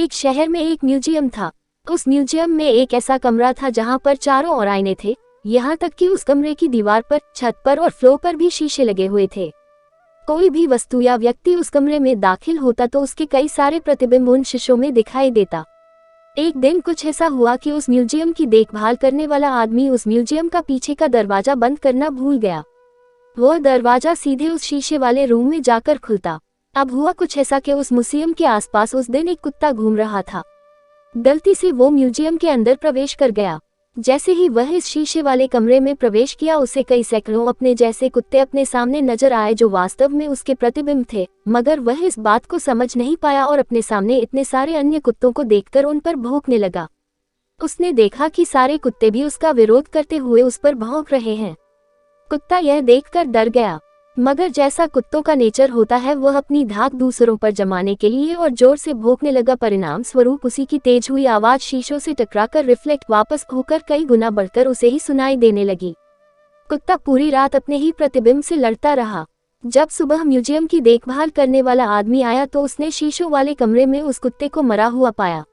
एक शहर में एक म्यूजियम था। उस म्यूजियम में एक ऐसा कमरा था जहां पर चारों ओर आईने थे, यहाँ तक कि उस कमरे की दीवार पर, छत पर और फ्लोर पर भी शीशे लगे हुए थे। कोई भी वस्तु या व्यक्ति उस कमरे में दाखिल होता तो उसके कई सारे प्रतिबिंब उन शीशों में दिखाई देता। एक दिन कुछ ऐसा हुआ कि उस म्यूजियम की देखभाल करने वाला आदमी उस म्यूजियम का पीछे का दरवाजा बंद करना भूल गया। वह दरवाजा सीधे उस शीशे वाले रूम में जाकर खुलता। अब हुआ कुछ ऐसा कि उस म्यूजियम के आसपास उस दिन एक कुत्ता घूम रहा था। गलती से वो म्यूजियम के अंदर प्रवेश कर गया। जैसे ही वह इस शीशे वाले कमरे में प्रवेश किया, उसे कई सैकड़ों अपने जैसे कुत्ते अपने सामने नजर आए जो वास्तव में उसके प्रतिबिंब थे, मगर वह इस बात को समझ नहीं पाया और अपने सामने इतने सारे अन्य कुत्तों को देखकर उन पर भौंकने लगा। उसने देखा कि सारे कुत्ते भी उसका विरोध करते हुए उस पर भौंक रहे हैं। कुत्ता यह देखकर डर गया, मगर जैसा कुत्तों का नेचर होता है, वह अपनी धाक दूसरों पर जमाने के लिए और जोर से भौंकने लगा। परिणाम स्वरूप उसी की तेज हुई आवाज शीशों से टकराकर रिफ्लेक्ट वापस होकर कई गुना बढ़कर उसे ही सुनाई देने लगी। कुत्ता पूरी रात अपने ही प्रतिबिंब से लड़ता रहा। जब सुबह म्यूजियम की देखभाल करने वाला आदमी आया तो उसने शीशों वाले कमरे में उस कुत्ते को मरा हुआ पाया।